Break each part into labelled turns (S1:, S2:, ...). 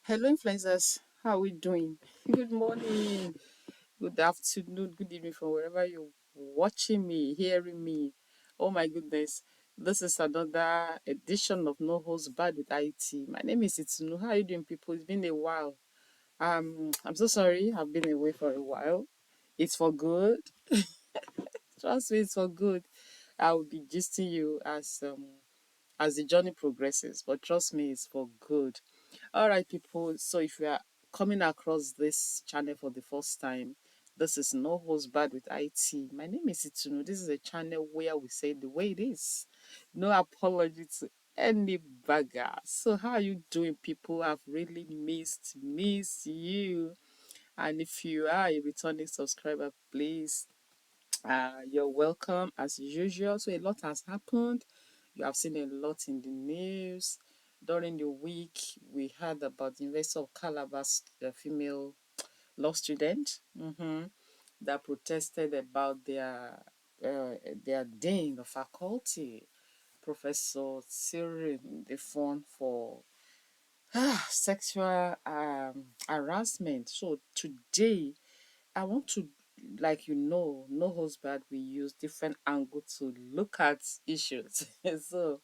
S1: Hello, influencers. How are we doing? Good morning, good afternoon, good evening from wherever you're watching me, hearing me. Oh my goodness. This is another edition of No Host Bad with IT. My name is Itunu. How are you doing, people? It's been a while. I'm so sorry. I've been away for a while. It's for good. Trust me, it's for good. I will be gisting you as the journey progresses, but trust me, it's for good. All right, people. So if you are coming across this channel for the first time, this is No Host Bad with IT. My name is Itunu. This is a channel where we say the way it is. No apology to any bagger. So how are you doing, people? I've really missed you. And if you are a returning subscriber, please, you're welcome as usual. So a lot has happened. You have seen a lot in the news. During the week, we heard about the University of Calabar's female law student that protested about their dean of faculty, Professor Cyril Ndifon, for sexual harassment. So today I want to, like no husband, we use different angle to look at issues. So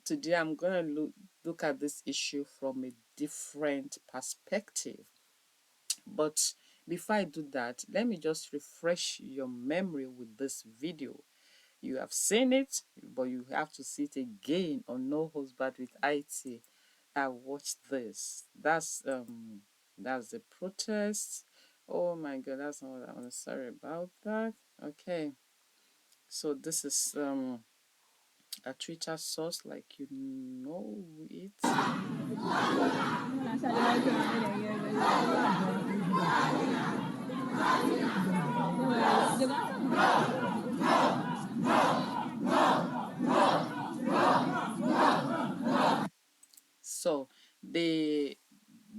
S1: today I'm gonna look at this issue from a different perspective. But before I do that, let me just refresh your memory with this video. You have seen it, but you have to see it again on No Husband with IT. I watched this. That's the protest. Oh my god, that's not what I want to sorry about that. Okay. So this is a Twitter source, like you know it. So the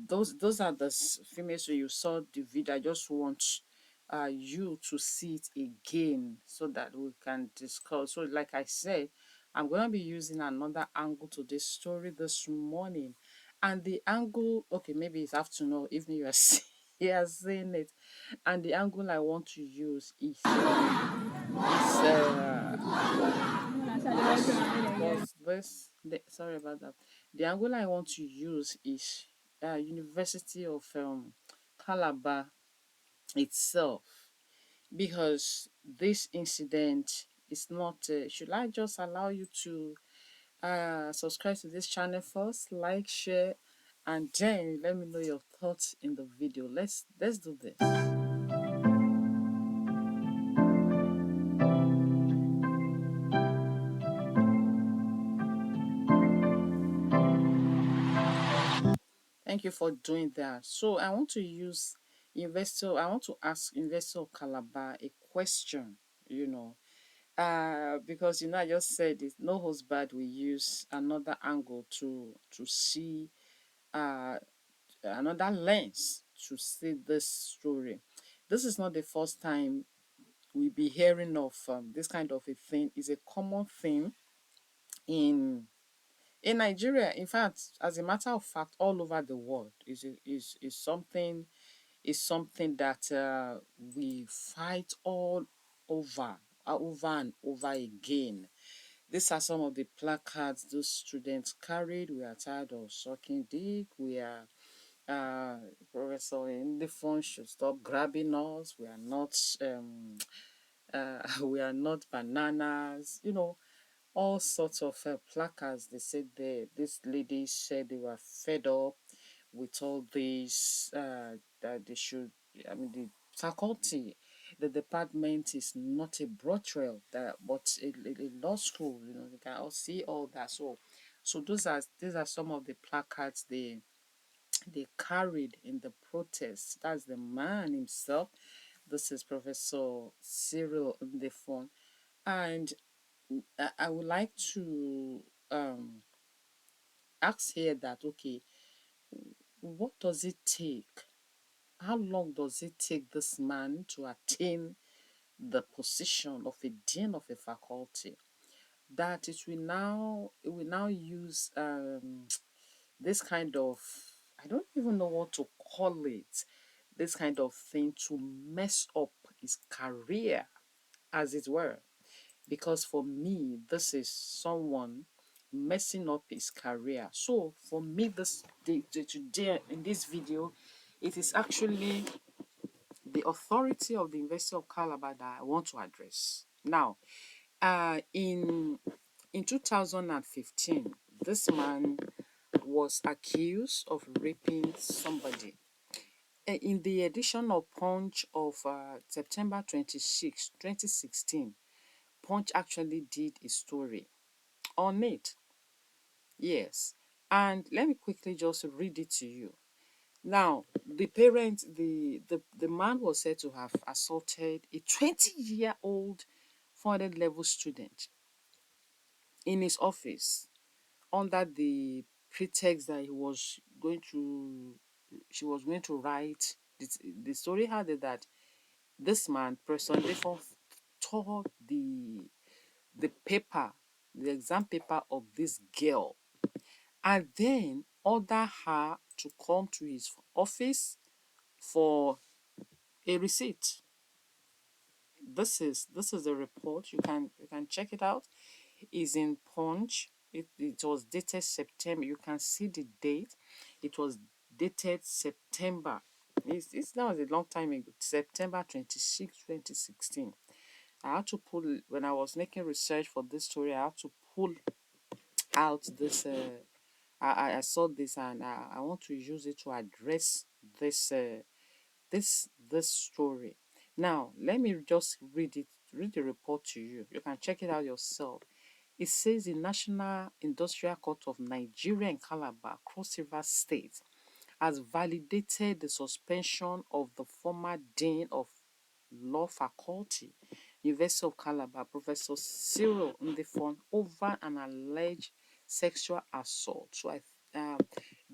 S1: those are the females. So you saw the video. I just want you to see it again so that we can discuss. So like I said, I'm going to be using another angle to this story this morning. And the angle, okay, maybe it's afternoon or evening, you are you are seeing it. And the angle I want to use was this sorry about that. The angle I want to use is University of Calabar itself, because this incident is not should I just allow you to subscribe to this channel first, like, share, and then let me know your thoughts in the video. Let's do this. Thank you for doing that. So I want to I want to ask Investor Calabar a question, you know. Because I just said it, no husband will use another angle to see uh another lens to see this story. This is not the first time we be hearing of this kind of a thing. Is a common thing in Nigeria. In fact, as a matter of fact, all over the world is something that we fight all over, over and over again. These are some of the placards those students carried. We are tired of sucking dick. We are Professor Ndifon should stop grabbing us. We are not we are not bananas. All sorts of placards. They said this lady said they were fed up with all this, that they should, I mean, the faculty, the department is not a brothel, but a law school. They can all see all that. So these are some of the placards they carried in the protest. That's the man himself. This is Professor Cyril Ndifon. And I would like to ask here that, okay, what does it take? How long does it take this man to attain the position of a dean of a faculty? That it will now use this kind of I don't even know what to call it, this kind of thing to mess up his career, as it were. Because for me, this is someone messing up his career. So for me, today in this video, it is actually the authority of the University of Calabar that I want to address. Now, uh, in in 2015, this man was accused of raping somebody. In the edition of Punch of September 26, 2016, Punch actually did a story on it. Yes. And let me quickly just read it to you. Now, the man was said to have assaulted a 20-year-old 400 level student in his office under the pretext that she was going to write. The story had it that this man, Person Ndifon, tore the paper, the exam paper of this girl, and then order her to come to his office for a receipt. This is a report. You can check it out. It's in Punch. It was dated September. You can see the date. It was dated September. It's now a long time ago. September 26, 2016. I had to pull, when I was making research for this story, I had to pull out this. I saw this, and I want to use it to address this this story. Now, let me just read the report to you. You can check it out yourself. It says the National Industrial Court of Nigeria in Calabar, Cross River State, has validated the suspension of the former Dean of Law Faculty, University of Calabar, Professor Cyril Ndifon, over an alleged sexual assault. So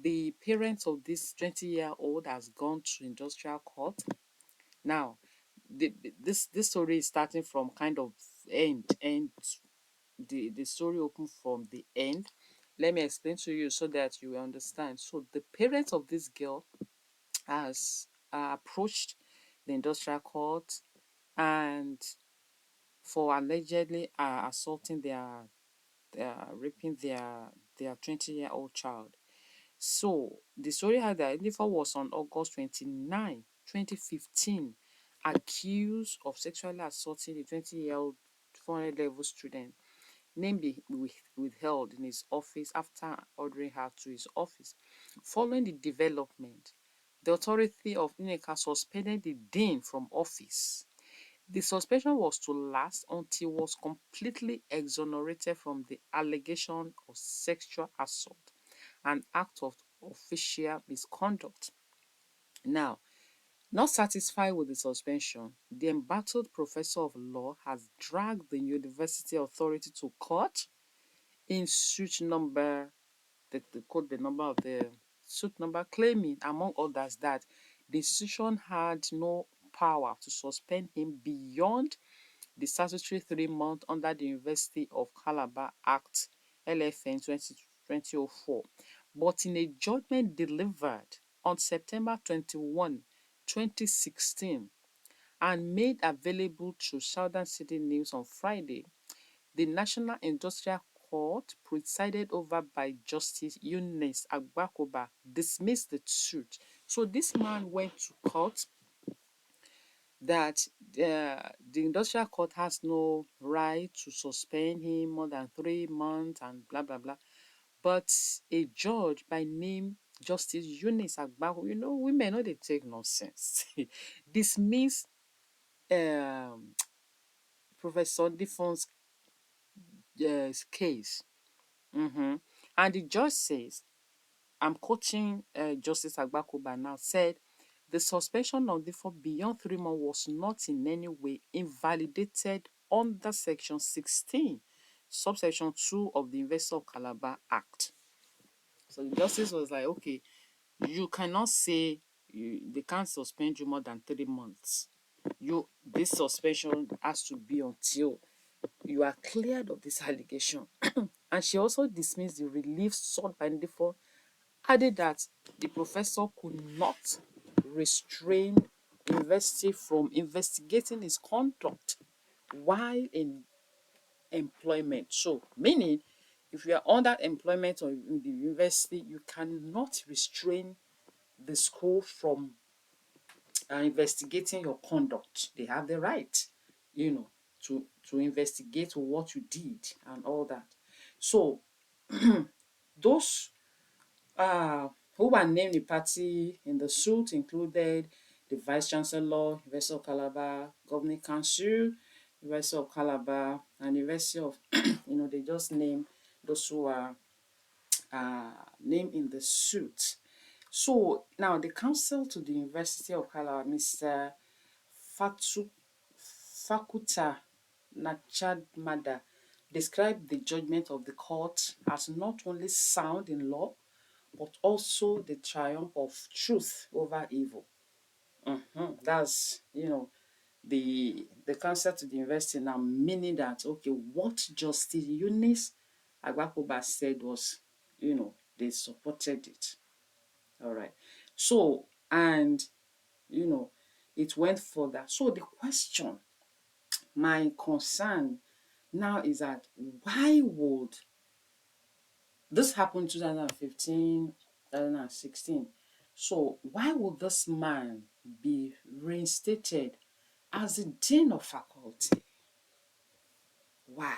S1: the parents of this 20-year-old has gone to industrial court. Now, this story is starting from kind of end. The story open from the end. Let me explain to you so that you will understand. So the parents of this girl has approached the industrial court and for allegedly assaulting raping their 20-year-old child. So the story had that Jennifer was on August 29, 2015, accused of sexually assaulting a 20-year-old 400 level student, namely withheld in his office after ordering her to his office. Following the development, the authority of Unical suspended the dean from office. The suspension was to last until he was completely exonerated from the allegation of sexual assault, an act of official misconduct. Now, not satisfied with the suspension, the embattled professor of law has dragged the university authority to court in suit number, the number of the suit number, claiming, among others, that the institution had no power to suspend him beyond the statutory 3 months under the University of Calabar Act LFN 2004. But in a judgment delivered on September 21, 2016, and made available to Southern City News on Friday, the National Industrial Court, presided over by Justice Eunice Agbakoba, dismissed the suit. So this man went to court that the industrial court has no right to suspend him more than 3 months and blah blah blah. But a judge by name Justice Eunice Agbakoba, women know they take nonsense, dismissed um, Professor Ndifon's case. And the judge says, I'm quoting Justice Agbakoba now, said the suspension of the for beyond 3 months was not in any way invalidated under Section 16, subsection 2 of the University of Calabar Act. So the justice was like, okay, you cannot say they can't suspend you more than 3 months. This suspension has to be until you are cleared of this allegation. And she also dismissed the relief sought by Ndifon added that the professor could not restrain university from investigating his conduct while in employment. So, meaning, if you are under employment or in the university, you cannot restrain the school from investigating your conduct. They have the right, you know, to investigate what you did and all that. So, those who were named the party in the suit included the Vice Chancellor, University of Calabar, Governing Council, University of Calabar, and University of, they just name those who are named in the suit. So now the counsel to the University of Calabar, Mr. Fatu, Fakuta Nachadmada, described the judgment of the court as not only sound in law, but also the triumph of truth over evil. That's, the counsel to the university now, meaning that, okay, what Justice Eunice Agbakoba said was, they supported it. All right. So, and, you know, it went further. So the question, my concern now is that why would this happen in 2015, 2016? So why would this man be reinstated as the dean of faculty? Why?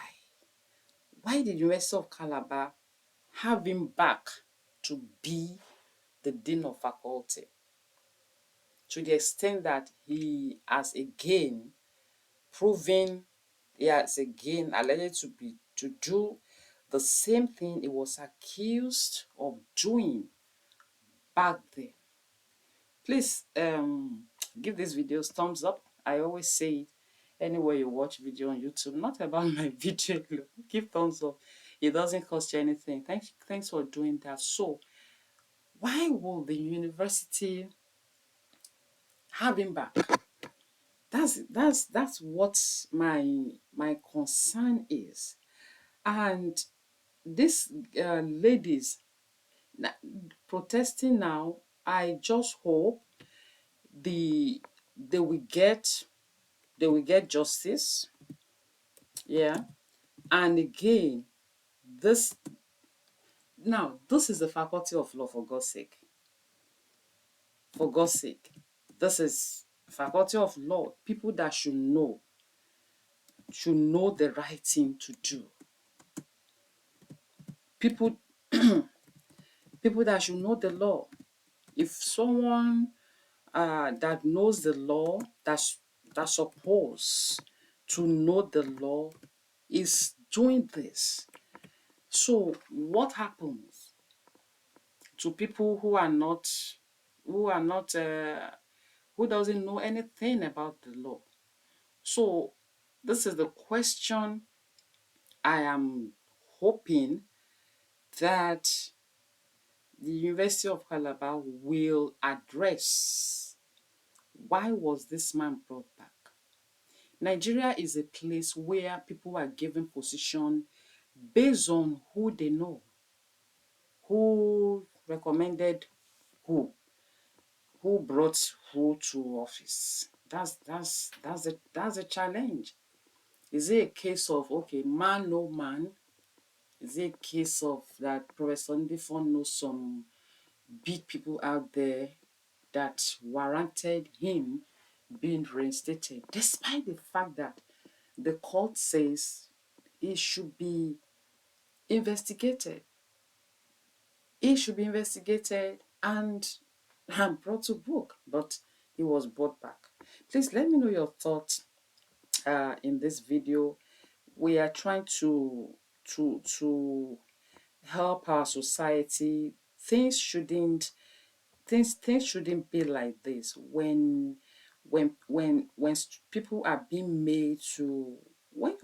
S1: Why did the University of Calabar have him back to be the dean of faculty? To the extent that he has again proven, he has again alleged to do the same thing he was accused of doing back then. Please give these videos thumbs up. I always say it anywhere you watch video on YouTube, not about my video. Give thumbs up. It doesn't cost you anything. Thanks for doing that. So why will the university have him back? That's what my concern is. And these ladies protesting now, I just hope they will get justice. Yeah. And again, this this is the faculty of law, for God's sake. For God's sake. This is faculty of law. People that should know the right thing to do. People people that should know the law. If someone that knows the law, that's supposed to know the law, is doing this, so what happens to people who doesn't know anything about the law? So this is the question I am hoping that the University of Calabar will address. Why was this man brought back? Nigeria is a place where people are given position based on who they know, who recommended who, brought who to office. That's a challenge. Is it a case of, okay, man no man? Is it a case of that Professor Ndifon knows some big people out there that warranted him being reinstated, despite the fact that the court says he should be investigated? He should be investigated and brought to book, but he was brought back. Please let me know your thoughts in this video. We are trying to help our society. Things shouldn't be like this when people are being made to, when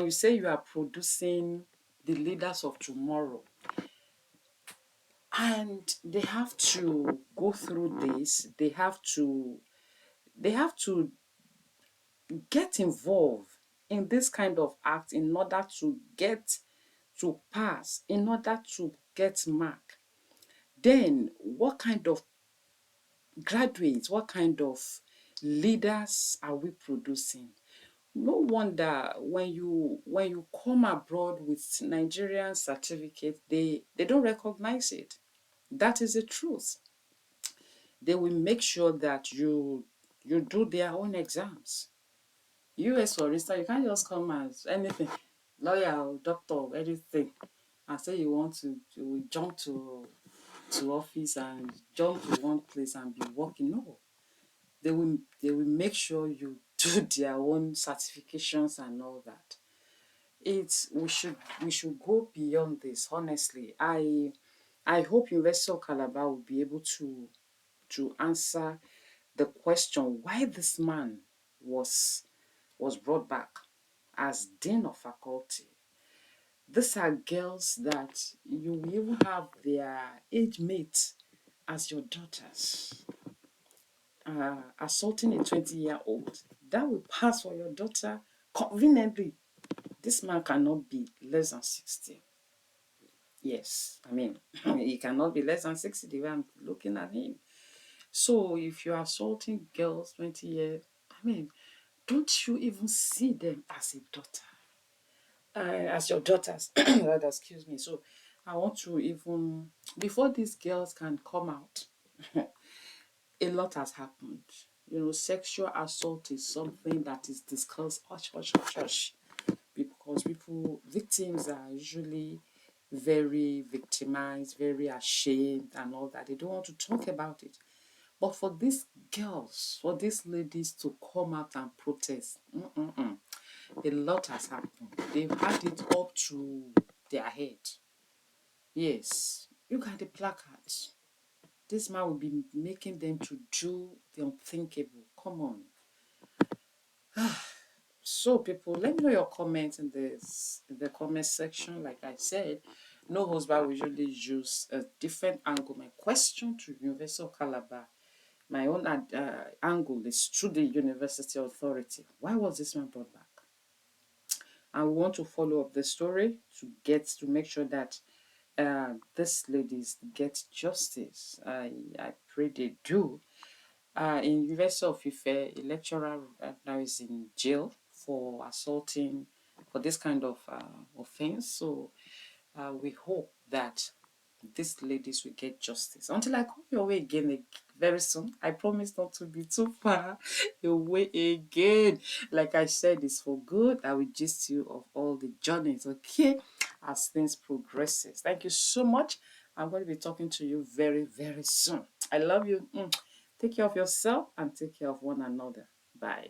S1: you say you are producing the leaders of tomorrow, and they have to go through this, they have to get involved in this kind of act in order to get to pass, in order to get mark. then what kind of graduates, what kind of leaders are we producing? No wonder when you come abroad with Nigerian certificate, they don't recognize it. That is the truth. They will make sure that you do their own exams. US, for instance, you can't just come as anything, lawyer or doctor or anything, and say you want to jump to office and jump to one place and be working. No, they will make sure you do their own certifications and all that. It's we should go beyond this. Honestly, I hope University of Calabar will be able to answer the question why this man was brought back as dean of faculty. These are girls that you will even have their age mates as your daughters. Assaulting a 20-year-old, that will pass for your daughter conveniently. This man cannot be less than 60. Yes, I mean, he cannot be less than 60 the way I'm looking at him. So if you're assaulting girls 20 years, I mean, don't you even see them as a daughter? As your daughters, rather, excuse me. So I want to even, before these girls can come out, a lot has happened. Sexual assault is something that is discussed hush, hush, hush, hush, because victims are usually very victimized, very ashamed, and all that. They don't want to talk about it. But for these girls, for these ladies to come out and protest, a lot has happened. They've had it up to their head. Yes, look at the placards. This man will be making them to do the unthinkable. Come on. So people, let me know your comments in the comment section. Like I said, no husband will usually use a different angle. My question to University of Calabar, my own angle is through the University Authority. Why was this man brought back? And we want to follow up the story to make sure that these ladies get justice. I pray they do. In University of Ife, a lecturer now is in jail for assaulting, for this kind of offense. So we hope that these ladies will get justice. Until I come your way again very soon, I promise not to be too far away again. Like I said, it's for good. I will gist you of all the journeys, okay, as things progresses. Thank you so much. I'm going to be talking to you very, very soon. I love you. Take care of yourself and take care of one another. Bye.